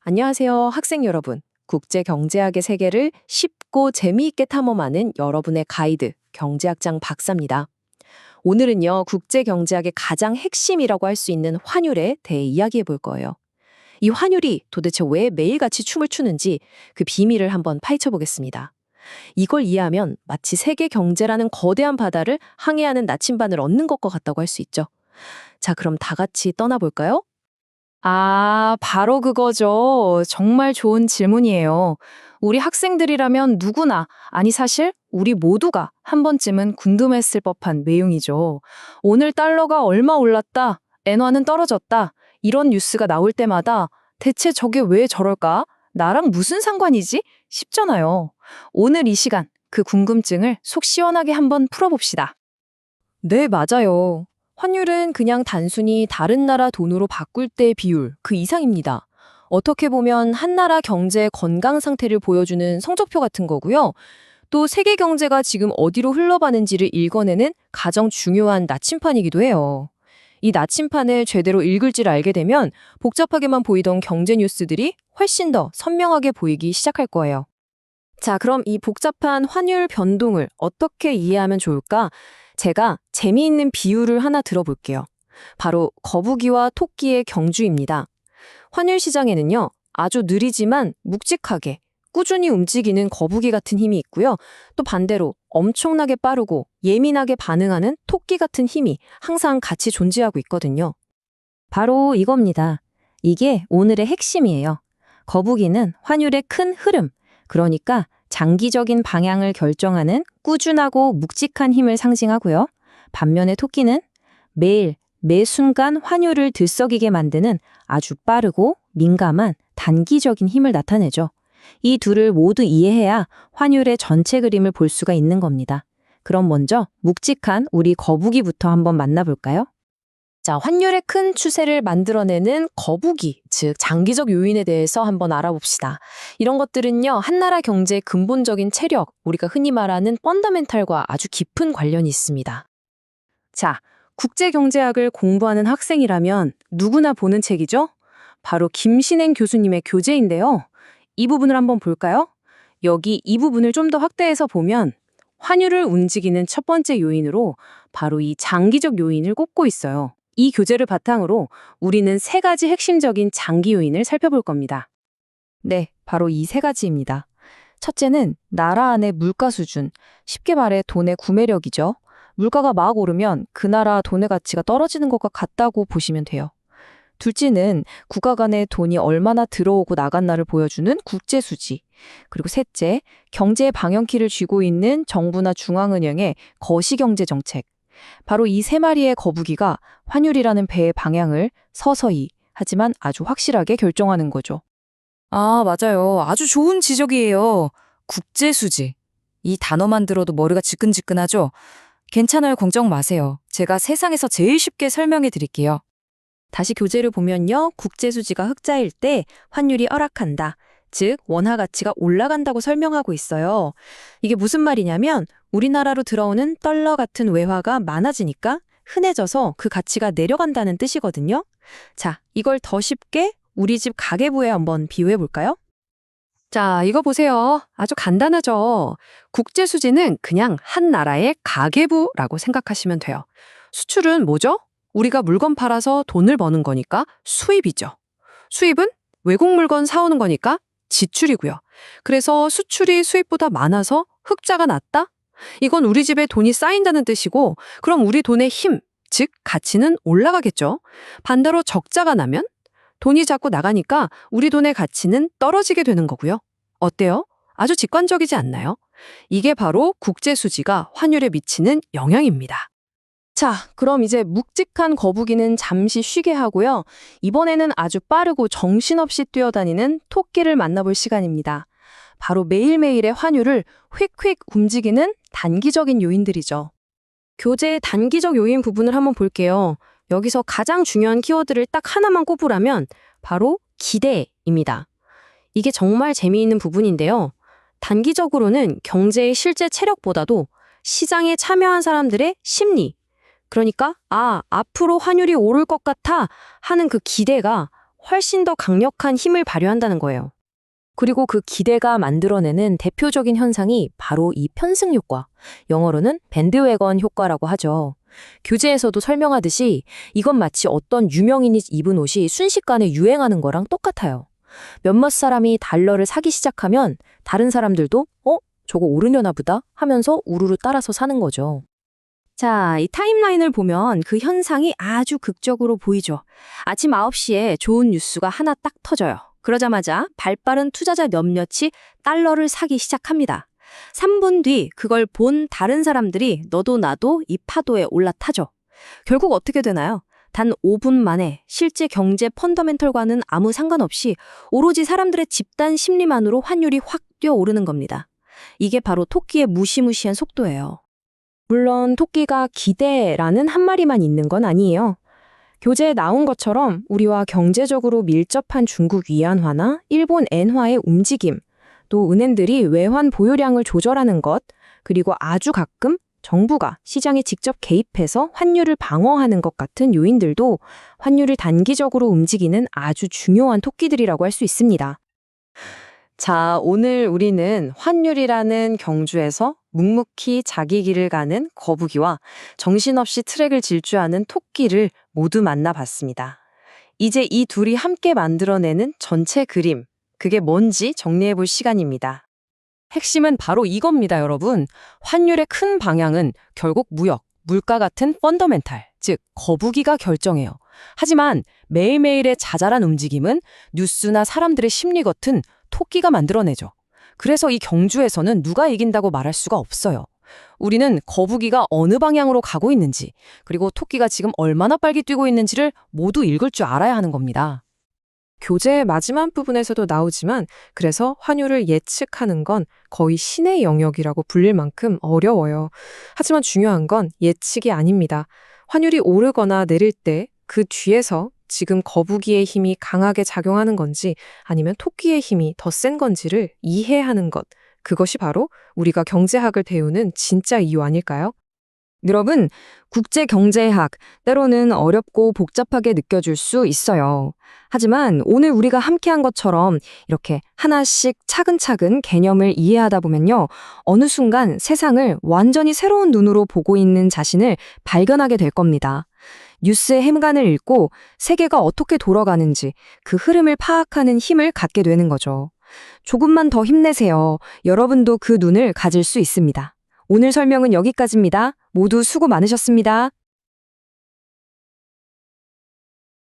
안녕하세요, 학생 여러분. 국제 경제학의 세계를 쉽고 재미있게 탐험하는 여러분의 가이드, 경제학장 박사입니다. 오늘은요, 국제 경제학의 가장 핵심이라고 할 수 있는 환율에 대해 이야기해 볼 거예요. 이 환율이 도대체 왜 매일같이 춤을 추는지 그 비밀을 한번 파헤쳐 보겠습니다. 이걸 이해하면 마치 세계 경제라는 거대한 바다를 항해하는 나침반을 얻는 것과 같다고 할 수 있죠. 자, 그럼 다 같이 떠나볼까요? 바로 그거죠. 정말 좋은 질문이에요. 우리 학생들이라면 누구나, 아니 사실 우리 모두가 한 번쯤은 궁금했을 법한 내용이죠. 오늘 달러가 얼마 올랐다, 엔화는 떨어졌다, 이런 뉴스가 나올 때마다 대체 저게 왜 저럴까? 나랑 무슨 상관이지? 싶잖아요. 오늘 이 시간 그 궁금증을 속 시원하게 한번 풀어봅시다. 네, 맞아요. 환율은 그냥 단순히 다른 나라 돈으로 바꿀 때의 비율, 그 이상입니다. 어떻게 보면 한 나라 경제의 건강 상태를 보여주는 성적표 같은 거고요. 또 세계 경제가 지금 어디로 흘러가는지를 읽어내는 가장 중요한 나침판이기도 해요. 이 나침판을 제대로 읽을 줄 알게 되면 복잡하게만 보이던 경제 뉴스들이 훨씬 더 선명하게 보이기 시작할 거예요. 자, 그럼 이 복잡한 환율 변동을 어떻게 이해하면 좋을까? 제가 재미있는 비유를 하나 들어볼게요. 바로 거북이와 토끼의 경주입니다. 환율 시장에는요, 아주 느리지만 묵직하게 꾸준히 움직이는 거북이 같은 힘이 있고요. 또 반대로 엄청나게 빠르고 예민하게 반응하는 토끼 같은 힘이 항상 같이 존재하고 있거든요. 바로 이겁니다. 이게 오늘의 핵심이에요. 거북이는 환율의 큰 흐름, 그러니까 장기적인 방향을 결정하는 꾸준하고 묵직한 힘을 상징하고요. 반면에 토끼는 매일, 매 순간 환율을 들썩이게 만드는 아주 빠르고 민감한 단기적인 힘을 나타내죠. 이 둘을 모두 이해해야 환율의 전체 그림을 볼 수가 있는 겁니다. 그럼 먼저 묵직한 우리 거북이부터 한번 만나볼까요? 자, 환율의 큰 추세를 만들어내는 거북이, 즉 장기적 요인에 대해서 한번 알아봅시다. 이런 것들은요, 한 나라 경제의 근본적인 체력, 우리가 흔히 말하는 펀더멘탈과 아주 깊은 관련이 있습니다. 자, 국제경제학을 공부하는 학생이라면 누구나 보는 책이죠? 바로 김신행 교수님의 교재인데요. 이 부분을 한번 볼까요? 여기 이 부분을 좀 더 확대해서 보면 환율을 움직이는 첫 번째 요인으로 바로 이 장기적 요인을 꼽고 있어요. 이 교재를 바탕으로 우리는 세 가지 핵심적인 장기 요인을 살펴볼 겁니다. 네, 바로 이 세 가지입니다. 첫째는 나라 안의 물가 수준, 쉽게 말해 돈의 구매력이죠. 물가가 막 오르면 그 나라 돈의 가치가 떨어지는 것과 같다고 보시면 돼요. 둘째는 국가 간에 돈이 얼마나 들어오고 나갔나를 보여주는 국제 수지. 그리고 셋째, 경제의 방향키를 쥐고 있는 정부나 중앙은행의 거시경제 정책. 바로 이 세 마리의 거북이가 환율이라는 배의 방향을 서서히 하지만 아주 확실하게 결정하는 거죠. 맞아요. 아주 좋은 지적이에요. 국제수지. 이 단어만 들어도 머리가 지끈지끈하죠? 괜찮아요. 걱정 마세요. 제가 세상에서 제일 쉽게 설명해 드릴게요. 다시 교재를 보면요. 국제수지가 흑자일 때 환율이 하락한다. 즉, 원화 가치가 올라간다고 설명하고 있어요. 이게 무슨 말이냐면 우리나라로 들어오는 달러 같은 외화가 많아지니까 흔해져서 그 가치가 내려간다는 뜻이거든요. 자, 이걸 더 쉽게 우리 집 가계부에 한번 비유해 볼까요? 자, 이거 보세요. 아주 간단하죠. 국제수지는 그냥 한 나라의 가계부라고 생각하시면 돼요. 수출은 뭐죠? 우리가 물건 팔아서 돈을 버는 거니까 수입이죠. 수입은 외국 물건 사오는 거니까 지출이고요. 그래서 수출이 수입보다 많아서 흑자가 났다? 이건 우리 집에 돈이 쌓인다는 뜻이고, 그럼 우리 돈의 힘, 즉 가치는 올라가겠죠. 반대로 적자가 나면 돈이 자꾸 나가니까 우리 돈의 가치는 떨어지게 되는 거고요. 어때요? 아주 직관적이지 않나요? 이게 바로 국제수지가 환율에 미치는 영향입니다. 자, 그럼 이제 묵직한 거북이는 잠시 쉬게 하고요. 이번에는 아주 빠르고 정신없이 뛰어다니는 토끼를 만나볼 시간입니다. 바로 매일매일의 환율을 휙휙 움직이는 단기적인 요인들이죠. 교재의 단기적 요인 부분을 한번 볼게요. 여기서 가장 중요한 키워드를 딱 하나만 꼽으라면 바로 기대입니다. 이게 정말 재미있는 부분인데요. 단기적으로는 경제의 실제 체력보다도 시장에 참여한 사람들의 심리, 그러니까 앞으로 환율이 오를 것 같아 하는 그 기대가 훨씬 더 강력한 힘을 발휘한다는 거예요. 그리고 그 기대가 만들어내는 대표적인 현상이 바로 이 편승 효과, 영어로는 밴드웨건 효과라고 하죠. 교재에서도 설명하듯이 이건 마치 어떤 유명인이 입은 옷이 순식간에 유행하는 거랑 똑같아요. 몇몇 사람이 달러를 사기 시작하면 다른 사람들도 저거 오르려나 보다 하면서 우르르 따라서 사는 거죠. 자, 이 타임라인을 보면 그 현상이 아주 극적으로 보이죠. 아침 9시에 좋은 뉴스가 하나 딱 터져요. 그러자마자 발빠른 투자자 몇몇이 달러를 사기 시작합니다. 3분 뒤 그걸 본 다른 사람들이 너도 나도 이 파도에 올라타죠. 결국 어떻게 되나요? 단 5분 만에 실제 경제 펀더멘털과는 아무 상관없이 오로지 사람들의 집단 심리만으로 환율이 확 뛰어오르는 겁니다. 이게 바로 토끼의 무시무시한 속도예요. 물론 토끼가 기대라는 한마디만 있는 건 아니에요. 교재에 나온 것처럼 우리와 경제적으로 밀접한 중국 위안화나 일본 엔화의 움직임, 또 은행들이 외환 보유량을 조절하는 것, 그리고 아주 가끔 정부가 시장에 직접 개입해서 환율을 방어하는 것 같은 요인들도 환율을 단기적으로 움직이는 아주 중요한 토끼들이라고 할 수 있습니다. 자, 오늘 우리는 환율이라는 경주에서 묵묵히 자기 길을 가는 거북이와 정신없이 트랙을 질주하는 토끼를 모두 만나봤습니다. 이제 이 둘이 함께 만들어내는 전체 그림, 그게 뭔지 정리해볼 시간입니다. 핵심은 바로 이겁니다, 여러분. 환율의 큰 방향은 결국 무역, 물가 같은 펀더멘탈, 즉 거북이가 결정해요. 하지만 매일매일의 자잘한 움직임은 뉴스나 사람들의 심리 같은 토끼가 만들어내죠. 그래서 이 경주에서는 누가 이긴다고 말할 수가 없어요. 우리는 거북이가 어느 방향으로 가고 있는지, 그리고 토끼가 지금 얼마나 빨리 뛰고 있는지를 모두 읽을 줄 알아야 하는 겁니다. 교재의 마지막 부분에서도 나오지만 그래서 환율을 예측하는 건 거의 신의 영역이라고 불릴 만큼 어려워요. 하지만 중요한 건 예측이 아닙니다. 환율이 오르거나 내릴 때 그 뒤에서 지금 거북이의 힘이 강하게 작용하는 건지 아니면 토끼의 힘이 더 센 건지를 이해하는 것. 그것이 바로 우리가 경제학을 배우는 진짜 이유 아닐까요? 여러분, 국제경제학, 때로는 어렵고 복잡하게 느껴질 수 있어요. 하지만 오늘 우리가 함께한 것처럼 이렇게 하나씩 차근차근 개념을 이해하다 보면요. 어느 순간 세상을 완전히 새로운 눈으로 보고 있는 자신을 발견하게 될 겁니다. 뉴스의 행간을 읽고 세계가 어떻게 돌아가는지 그 흐름을 파악하는 힘을 갖게 되는 거죠. 조금만 더 힘내세요. 여러분도 그 눈을 가질 수 있습니다. 오늘 설명은 여기까지입니다. 모두 수고 많으셨습니다.